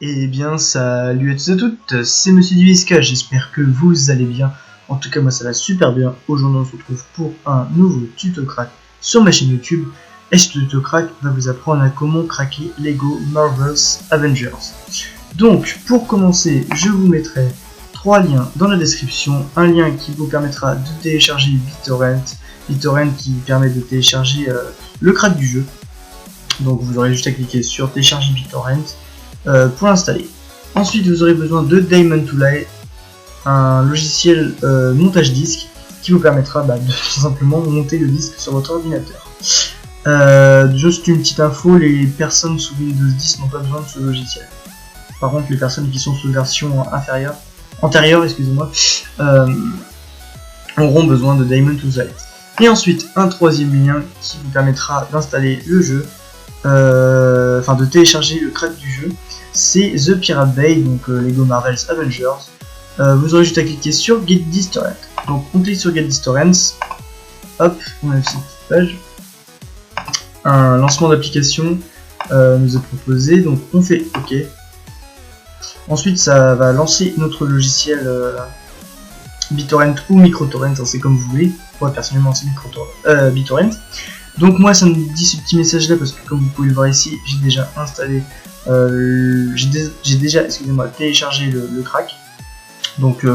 Eh bien, salut à tous et à toutes, c'est Monsieur Duvisca, j'espère que vous allez bien. En tout cas, moi ça va super bien. Aujourd'hui, on se retrouve pour un nouveau tuto crack sur ma chaîne YouTube. Et ce tuto crack va vous apprendre à comment craquer Lego Marvel's Avengers. Donc, pour commencer, je vous mettrai 3 liens dans la description. Un lien qui vous permettra de télécharger BitTorrent qui permet de télécharger le crack du jeu. Donc, vous aurez juste à cliquer sur télécharger BitTorrent pour l'installer. Ensuite, vous aurez besoin de Diamond to Light, un logiciel montage disque qui vous permettra de tout simplement monter le disque sur votre ordinateur. Juste une petite info, les personnes sous Windows 10 n'ont pas besoin de ce logiciel. Par contre, les personnes qui sont sous version antérieure, excusez-moi, auront besoin de Diamond to Light. Et ensuite, un troisième lien qui vous permettra d'installer le jeu, de télécharger le crack du jeu, c'est The Pirate Bay, donc Lego Marvel's Avengers. Vous aurez juste à cliquer sur Get This Torrent. Donc on clique sur Get This Torrents, hop, on a une petite page. Un lancement d'application nous est proposé, donc on fait OK. Ensuite ça va lancer notre logiciel BitTorrent ou MicroTorrent, c'est comme vous voulez. Moi personnellement c'est BitTorrent. Donc moi ça me dit ce petit message là parce que comme vous pouvez le voir ici, j'ai déjà installé, téléchargé le crack. Donc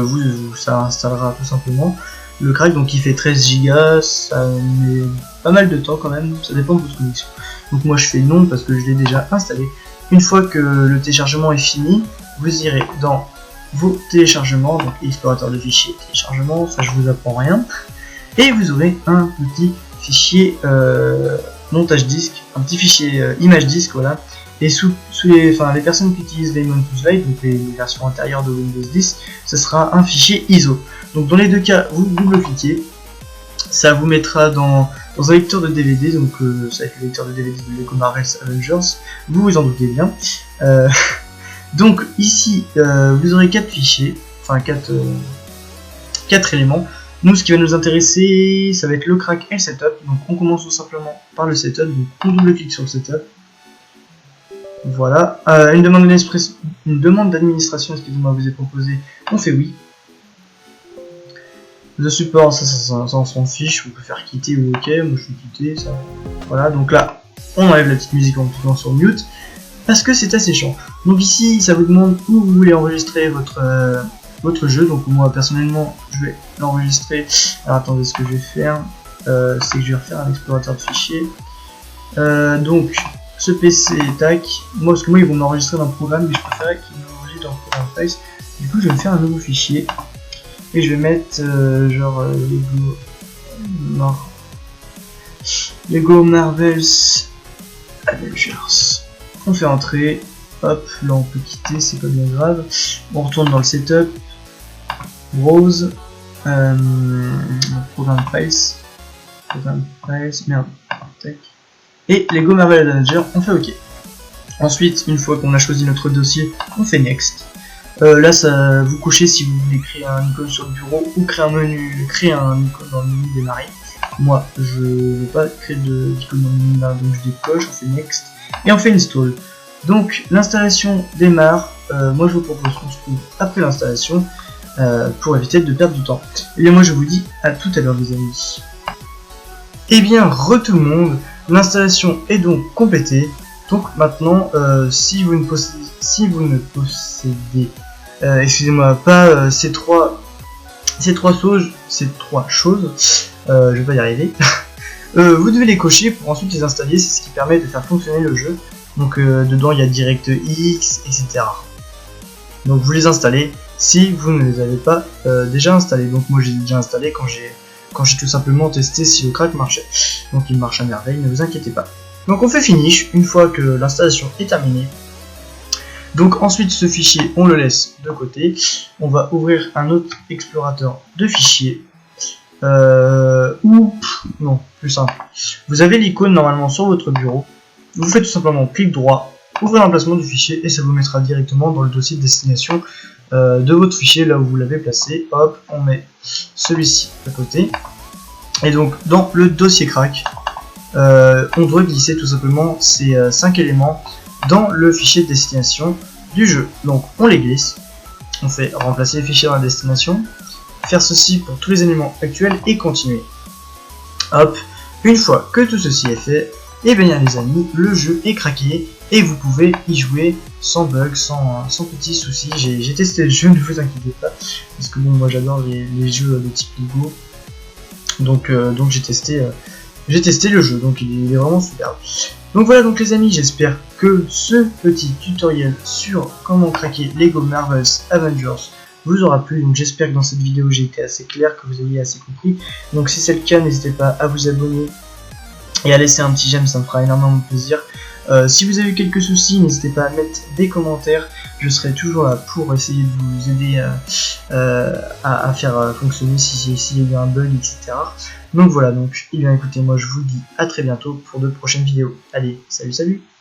ça installera tout simplement le crack, donc il fait 13 Go, ça met pas mal de temps quand même, ça dépend de votre connexion. Donc moi je fais non parce que je l'ai déjà installé. Une fois que le téléchargement est fini, vous irez dans vos téléchargements, donc explorateur de fichiers, téléchargement, ça je vous apprends rien, et vous aurez un petit fichier montage disque, un petit fichier image disque, voilà. Et les personnes qui utilisent Diamond to Light, donc les versions antérieures de Windows 10, ce sera un fichier ISO. Donc dans les deux cas, vous double-cliquez, ça vous mettra dans un lecteur de DVD, donc ça va être le lecteur de DVD de Lego Marvel's Avengers, vous vous en doutez bien. Donc ici, vous aurez 4 fichiers, enfin 4 éléments. Nous, ce qui va nous intéresser, ça va être le crack et le setup. Donc on commence tout simplement par le setup, donc on double-clique sur le setup. Voilà, une demande d'administration, excusez-moi, vous est proposée, on fait oui. Le support, ça on s'en fiche, on peut faire quitter ou ok, moi je suis quitté, ça. Voilà, donc là, on enlève la petite musique en cliquant sur mute, parce que c'est assez chiant. Donc ici, ça vous demande où vous voulez enregistrer votre jeu, donc moi personnellement, je vais l'enregistrer. Alors attendez, ce que je vais faire, c'est que je vais refaire un explorateur de fichiers. Donc, ce PC, tac, parce que moi ils vont m'enregistrer dans le programme, mais je préfère qu'ils m'enregistrent dans le programme Face. Du coup je vais me faire un nouveau fichier et je vais mettre Lego Marvel's Avengers. On fait entrer, hop, là on peut quitter, c'est pas bien grave. On retourne dans le setup, browse, programme Face, merde, tac. Et Lego Marvel Avengers, on fait OK. Ensuite, une fois qu'on a choisi notre dossier, on fait Next. Là, ça vous cochez si vous voulez créer un icône sur le bureau ou créer un icône dans le menu démarrer. Moi, je ne veux pas créer d'icône dans le menu démarrer, donc je décoche, on fait Next et on fait Install. Donc, l'installation démarre. Moi, je vous propose qu'on se trouve après l'installation pour éviter de perdre du temps. Et bien, moi, je vous dis à tout à l'heure, les amis. Et bien, tout le monde. L'installation est donc complétée. Donc maintenant, si vous ne possédez, excusez-moi, pas ces trois choses, je vais pas y arriver. Vous devez les cocher pour ensuite les installer. C'est ce qui permet de faire fonctionner le jeu. Donc dedans il y a DirectX, etc. Donc vous les installez si vous ne les avez pas déjà installés. Donc moi j'ai déjà installé quand j'ai tout simplement testé si le crack marchait. Donc il marche à merveille, ne vous inquiétez pas. Donc on fait finish une fois que l'installation est terminée. Donc ensuite ce fichier on le laisse de côté. On va ouvrir un autre explorateur de fichiers. Non, plus simple. Vous avez l'icône normalement sur votre bureau. Vous faites tout simplement clic droit, ouvrez l'emplacement du fichier et ça vous mettra directement dans le dossier de destination de votre fichier là où vous l'avez placé. Hop, on met celui-ci à côté. Et donc dans le dossier crack, on doit glisser tout simplement ces 5 éléments dans le fichier de destination du jeu. Donc on les glisse, on fait remplacer les fichiers dans la destination, faire ceci pour tous les éléments actuels et continuer. Hop, une fois que tout ceci est fait, et bien les amis, le jeu est craqué et vous pouvez y jouer sans bug, sans petits soucis. J'ai testé le jeu, ne vous inquiétez pas, parce que bon, moi j'adore les jeux de type Lego, donc j'ai testé le jeu, donc il est vraiment superbe. Donc voilà donc les amis, j'espère que ce petit tutoriel sur comment craquer Lego Marvel's Avengers vous aura plu. Donc j'espère que dans cette vidéo j'ai été assez clair, que vous ayez assez compris. Donc si c'est le cas, n'hésitez pas à vous abonner et à laisser un petit j'aime, ça me fera énormément plaisir. Si vous avez eu quelques soucis, n'hésitez pas à mettre des commentaires, je serai toujours là pour essayer de vous aider à faire fonctionner s'il y a eu un bug, etc. Donc voilà, donc, eh bien écoutez, moi je vous dis à très bientôt pour de prochaines vidéos. Allez, salut salut!